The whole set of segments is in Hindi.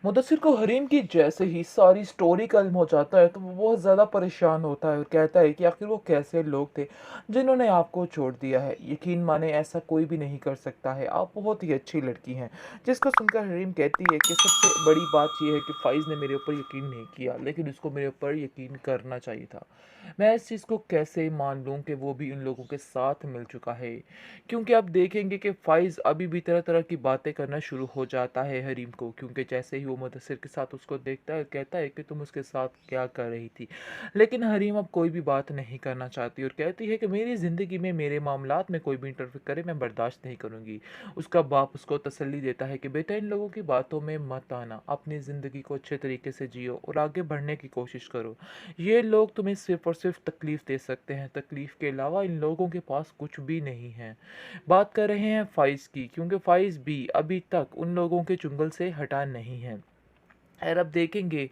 मुदस्सिर को हरीम की जैसे ही सारी स्टोरी का इल्म हो जाता है तो वो बहुत ज़्यादा परेशान होता है और कहता है कि आखिर वो कैसे लोग थे जिन्होंने आपको छोड़ दिया है। यकीन माने ऐसा कोई भी नहीं कर सकता है, आप बहुत ही अच्छी लड़की हैं। जिसको सुनकर हरीम कहती है कि सबसे बड़ी बात यह है कि फ़ाइज़ ने मेरे ऊपर यकीन नहीं किया, लेकिन उसको मेरे ऊपर यकीन करना चाहिए था। मैं इस चीज़ को कैसे मान लूँ कि वो भी उन लोगों के साथ मिल चुका है। क्योंकि आप देखेंगे कि फ़ाइज़ अभी भी तरह-तरह की बातें करना शुरू हो जाता है हरीम को, क्योंकि जैसे ही वो मुदस्सिर के साथ उसको देखता है, कहता है कि तुम उसके साथ क्या कर रही थी? लेकिन हरीम अब कोई भी बात नहीं करना चाहती और कहती है कि मेरी ज़िंदगी में, मेरे मामलात में कोई भी इंटरफेयर करे, मैं बर्दाश्त नहीं करूँगी। उसका बाप उसको तसल्ली देता है कि बेटा इन लोगों की बातों में मत आना, अपनी ज़िंदगी को अच्छे तरीके से जियो और आगे बढ़ने की कोशिश करो। ये लोग तुम्हें सिर्फ़ और सिर्फ़ तकलीफ़ दे सकते हैं, तकलीफ़ के अलावा इन लोगों के पास कुछ भी नहीं है। बात कर रहे हैं फ़ाइज़ की, क्योंकि फ़ाइज़ भी अभी तक उन लोगों के चुंगल से हटा नहीं है। और अब देखेंगे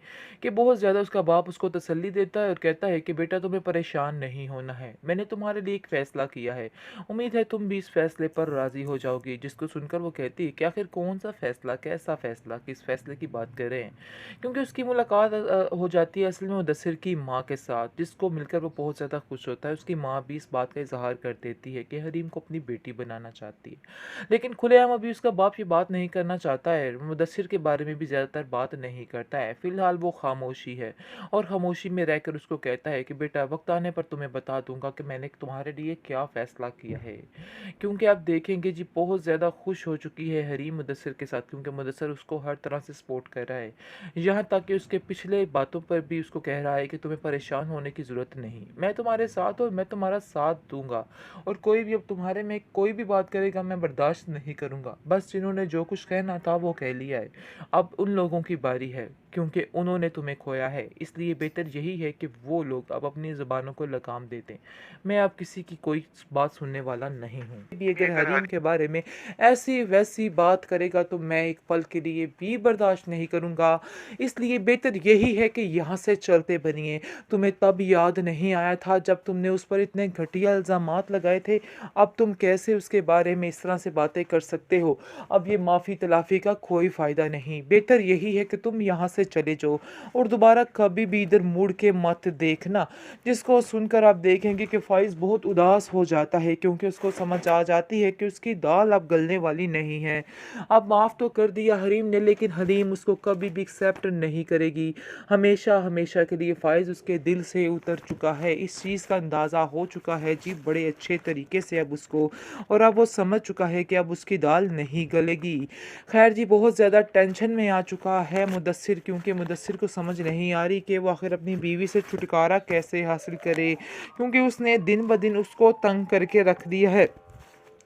कि बहुत ज़्यादा उसका बाप उसको तसल्ली देता है और कहता है कि बेटा तुम्हें परेशान नहीं होना है। मैंने तुम्हारे लिए एक फ़ैसला किया है। उम्मीद है तुम भी इस फ़ैसले पर राज़ी हो जाओगी। जिसको सुनकर वो कहती है कि आखिर कौन-सा फ़ैसला, कैसा फ़ैसला, किस फ़ैसले की बात कर रहे हैं? क्योंकि उसकी मुलाकात हो जाती है असल में मुदस्सिर की माँ के साथ, जिसको मिलकर वो बहुत ज़्यादा खुश होता है। उसकी माँ भी इस बात का इज़हार कर देती है कि हरीम को अपनी बेटी बनाना चाहती है। लेकिन खुलेआम अभी उसका बाप ये बात नहीं करना चाहता है, मुदस्सिर के बारे में भी ज़्यादातर बात नहीं करता है। फ़िलहाल वो खामोशी है और खामोशी में रहकर उसको कहता है कि बेटा वक़्त आने पर तुम्हें बता दूँगा कि मैंने तुम्हारे लिए क्या फ़ैसला किया है। क्योंकि आप देखेंगे जी बहुत ज़्यादा खुश हो चुकी है हरीम मुदस्सिर के साथ, क्योंकि मुदस्सिर उसको हर तरह से सपोर्ट कर रहा है। यहाँ तक कि उसके पिछले बातों पर भी उसको कह रहा है कि तुम्हें परेशान होने की ज़रूरत नहीं। मैं तुम्हारे साथ हूँ और मैं तुम्हारा साथ दूँगा। और कोई भी अब तुम्हारे में कोई भी बात करेगा मैं बर्दाश्त नहीं करूँगा। बस जिन्होंने जो कुछ कहना था वो कह लिया है। अब उन लोगों की बारी है, क्योंकि उन्होंने तुम्हें खोया है। इसलिए बेहतर यही है कि वो लोग अब अपनी ज़ुबानों को लगाम दे दें। मैं अब किसी की कोई बात सुनने वाला नहीं हूँ। भी अगर हरीम के बारे में ऐसी-वैसी बात करेगा तो मैं एक पल के लिए भी बर्दाश्त नहीं करूँगा। इसलिए बेहतर यही है कि यहाँ से चलते बनिए। तुम्हें तब याद नहीं आया था जब तुमने उस पर इतने घटिया इल्ज़ामात लगाए थे। अब तुम कैसे उसके बारे में इस तरह से बातें कर सकते हो? अब ये माफ़ी-तलाफ़ी का कोई फ़ायदा नहीं। बेहतर यही है कि तुम यहाँ से चले जाओ और दोबारा कभी भी इधर मुड़ के मत देखना। जिसको सुनकर आप देखेंगे कि फ़ाइज़ बहुत उदास हो जाता है, क्योंकि उसको समझ आ जाती है कि उसकी दाल अब गलने वाली नहीं है। अब माफ़ तो कर दिया हरीम ने, लेकिन हरीम उसको कभी भी एक्सेप्ट नहीं करेगी। हमेशा के लिए फ़ाइज़ उसके दिल से उतर चुका है। इस चीज़ का अंदाज़ा हो चुका है जी बड़े अच्छे तरीके से अब उसको, और अब वो समझ चुका है कि अब उसकी दाल नहीं गलेगी। ख़ैर जी बहुत ज़्यादा टेंशन में आ चुका है मुदस्सिर, क्योंकि मुदस्सिर को समझ नहीं आ रही कि वो आखिर अपनी बीवी से छुटकारा कैसे हासिल करे, क्योंकि उसने दिन ब दिन उसको तंग करके रख दिया है।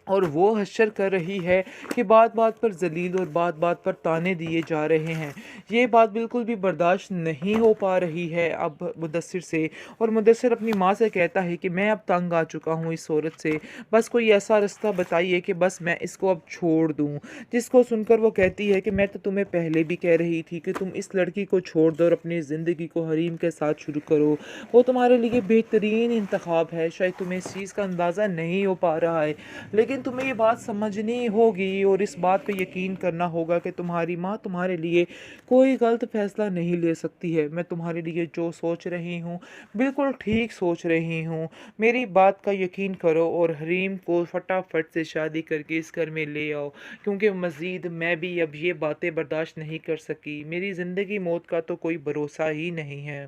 और वो हश्र कर रही है कि बात-बात पर ज़लील और बात-बात पर ताने दिए जा रहे हैं। ये बात बिल्कुल भी बर्दाश्त नहीं हो पा रही है अब मुदस्सिर से, और मुदस्सिर अपनी माँ से कहता है कि मैं अब तंग आ चुका हूँ इस औरत से, बस कोई ऐसा रास्ता बताइए कि बस मैं इसको अब छोड़ दूँ। जिसको सुनकर वो कहती है कि मैं तो तुम्हें पहले भी कह रही थी कि तुम इस लड़की को छोड़ दो और अपनी ज़िंदगी को हरीम के साथ शुरू करो। वो तुम्हारे लिए बेहतरीन इंतख़ाब है, शायद तुम्हें इस चीज़ का अंदाज़ा नहीं हो पा रहा है। लेकिन तुम्हें ये बात समझनी होगी और इस बात पे यकीन करना होगा कि तुम्हारी माँ तुम्हारे लिए कोई गलत फ़ैसला नहीं ले सकती है। मैं तुम्हारे लिए जो सोच रही हूँ, बिल्कुल ठीक सोच रही हूँ। मेरी बात का यकीन करो और हरीम को फटाफट से शादी करके इस घर में ले आओ, क्योंकि मज़ीद मैं भी अब ये बातें बर्दाश्त नहीं कर सकी। मेरी ज़िंदगी मौत का तो कोई भरोसा ही नहीं है।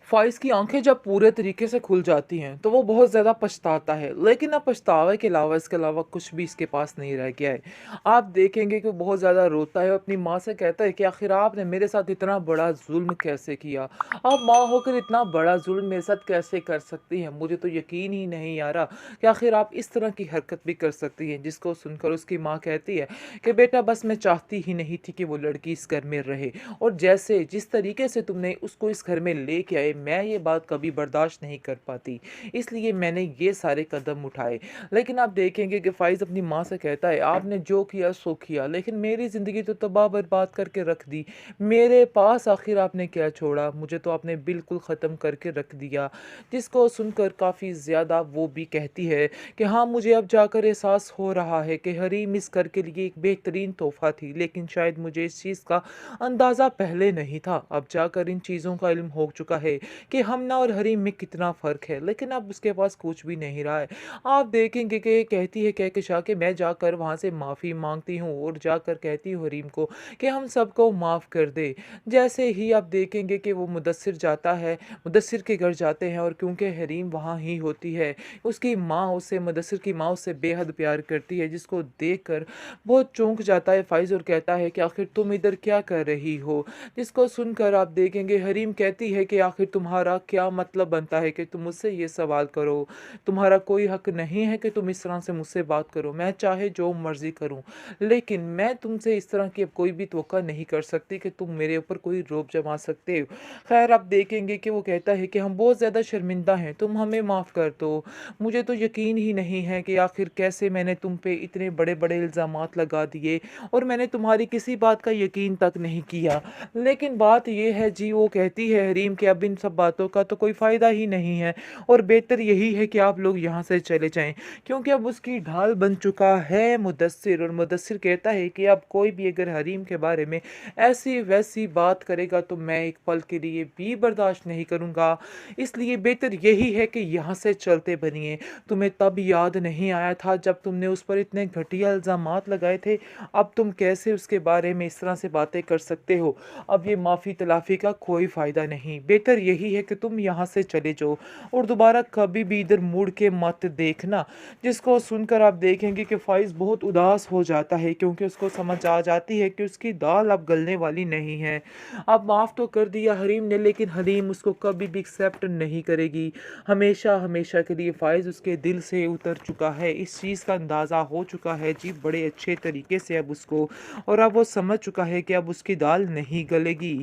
फ़ाइज़ की आँखें जब पूरे तरीके से खुल जाती हैं, तो वो बहुत ज़्यादा पछताता है, लेकिन अब पछतावे के अलावा इसके अलावा कुछ भी इसके पास नहीं रह गया है। आप देखेंगे कि वो बहुत ज़्यादा रोता है और अपनी माँ से कहता है कि आखिर आपने मेरे साथ इतना बड़ा ज़ुल्म कैसे किया? आप माँ होकर इतना बड़ा ज़ुल्म मेरे साथ कैसे कर सकती हैं? मुझे तो यकीन ही नहीं आ रहा कि आखिर आप इस तरह की हरकत भी कर सकती हैं। जिसको सुनकर उसकी माँ कहती है कि बेटा बस मैं चाहती ही नहीं थी कि वो लड़की इस घर में रहे, और जैसे जिस तरीके से तुमने उसको इस घर में लेके आए, मैं ये बात कभी बर्दाश्त नहीं कर पाती, इसलिए मैंने ये सारे कदम उठाए। लेकिन आप देखेंगे कि फ़ाइज़ अपनी माँ से कहता है, आपने जो किया सो किया, लेकिन मेरी ज़िंदगी तो तबाह बर्बाद करके रख दी। मेरे पास आखिर आपने क्या छोड़ा? मुझे तो आपने बिल्कुल ख़त्म करके रख दिया। जिसको सुनकर काफ़ी ज़्यादा वो भी कहती है कि हाँ, मुझे अब जाकर एहसास हो रहा है कि हरीम इस घर के लिए एक बेहतरीन तोहफ़ा थी, लेकिन शायद मुझे इस चीज़ का अंदाज़ा पहले नहीं था। अब जाकर इन चीज़ों का इल्म हो चुका है कि हमना और हरीम में कितना फ़र्क है, लेकिन अब उसके पास कुछ भी नहीं रहा है। आप देखेंगे कि कहती है कहकशा कि मैं जाकर वहाँ से माफ़ी माँगती हूँ और जाकर कहती हूँ हरीम को कि हम सबको माफ़ कर दे। जैसे ही आप देखेंगे कि वो मुदस्सिर जाता है, मुदस्सिर के घर जाते हैं और क्योंकि हरीम वहाँ ही होती है, उसकी माँ उससे मुदस्सिर की माँ उससे बेहद प्यार करती है, जिसको देखकर बहुत चौंक जाता है फ़ाइज़ और कहता है कि आखिर तुम इधर क्या कर रही हो? जिसको सुनकर आप देखेंगे हरीम कहती है कि आखिर तुम्हारा क्या मतलब बनता है कि तुम मुझसे ये सवाल करो? तुम्हारा कोई हक नहीं है कि तुम इस तरह से मुझसे बात करो। मैं चाहे जो मर्ज़ी करूँ, लेकिन मैं तुमसे इस तरह की अब कोई भी तवक्को नहीं कर सकती कि तुम मेरे ऊपर कोई रौब जमा सकते हो। ख़ैर आप देखेंगे कि वो कहता है कि हम बहुत ज़्यादा शर्मिंदा हैं, तुम हमें माफ़ कर दो। मुझे तो यकीन ही नहीं है कि आखिर कैसे मैंने तुम पे इतने बड़े-बड़े इल्ज़ामात लगा दिए और मैंने तुम्हारी किसी बात का यकीन तक नहीं किया। लेकिन बात ये है जी, वो कहती है हरीम कि अब इन सब बातों का तो कोई फ़ायदा ही नहीं है और बेहतर यही है कि आप लोग यहाँ से चले जाएँ, क्योंकि अब उसकी ढाल बन चुका है मुदस्सिर। और मुदस्सिर कहता है कि अब कोई भी अगर हरीम के बारे में ऐसी-वैसी बात करेगा तो मैं एक पल के लिए भी बर्दाश्त नहीं करूँगा। इसलिए बेहतर यही है कि यहाँ से चलते बनिए। तुम्हें तब याद नहीं आया था जब तुमने उस पर इतने घटिया इल्ज़ामात लगाए थे, अब तुम कैसे उसके बारे में इस तरह से बातें कर सकते हो? अब ये माफ़ी-तलाफ़ी का कोई फ़ायदा नहीं। बेहतर यही है कि तुम यहाँ से चले जाओ और दोबारा कभी भी इधर मुड़ के मत देखना। जिसको सुनकर आप देखेंगे कि फ़ाइज़ बहुत उदास हो जाता है, क्योंकि उसको समझ आ जाती है कि उसकी दाल अब गलने वाली नहीं है। अब माफ़ तो कर दिया हरीम ने, लेकिन हरीम उसको कभी भी एक्सेप्ट नहीं करेगी। हमेशा के लिए फ़ाइज़ उसके दिल से उतर चुका है। इस चीज़ का अंदाज़ा हो चुका है जी बड़े अच्छे तरीके से अब उसको, और अब वो समझ चुका है कि अब उसकी दाल नहीं गलेगी।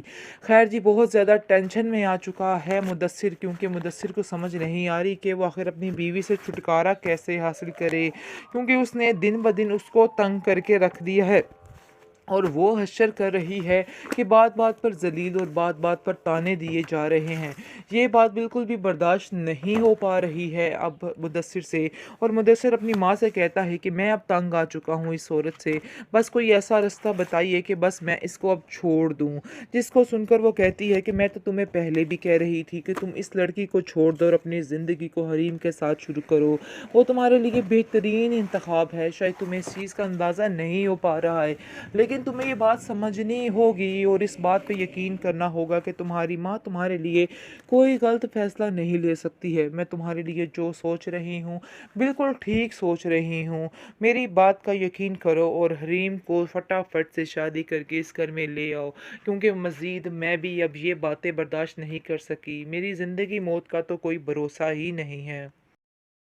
ख़ैर जी, बहुत ज़्यादा टेंशन में आ चुका है मुदस्सिर, क्योंकि मुदस्सिर को समझ नहीं आ रही कि वो आखिर अपनी बीवी से छुटकारा कैसे हासिल करे, क्योंकि उसने दिन ब दिन उसको तंग करके रख दिया है। और वो हश्र कर रही है कि बात-बात पर ज़लील और बात-बात पर ताने दिए जा रहे हैं। ये बात बिल्कुल भी बर्दाश्त नहीं हो पा रही है अब मुदस्सिर से, और मुदस्सिर अपनी माँ से कहता है कि मैं अब तंग आ चुका हूँ इस औरत से, बस कोई ऐसा रास्ता बताइए कि बस मैं इसको अब छोड़ दूँ। जिसको सुनकर वो कहती है कि मैं तो तुम्हें पहले भी कह रही थी कि तुम इस लड़की को छोड़ दो और अपनी ज़िंदगी को हरीम के साथ शुरू करो। वो तुम्हारे लिए बेहतरीन इंतख़ाब है, शायद तुम्हें इस चीज़ का अंदाज़ा नहीं हो पा रहा है। लेकिन तुम्हें ये बात समझनी होगी और इस बात पे यकीन करना होगा कि तुम्हारी माँ तुम्हारे लिए कोई गलत फ़ैसला नहीं ले सकती है। मैं तुम्हारे लिए जो सोच रही हूँ, बिल्कुल ठीक सोच रही हूँ। मेरी बात का यकीन करो और हरीम को फटाफट से शादी करके इस घर में ले आओ, क्योंकि मज़ीद मैं भी अब ये बातें बर्दाश्त नहीं कर सकी। मेरी ज़िंदगी मौत का तो कोई भरोसा ही नहीं है।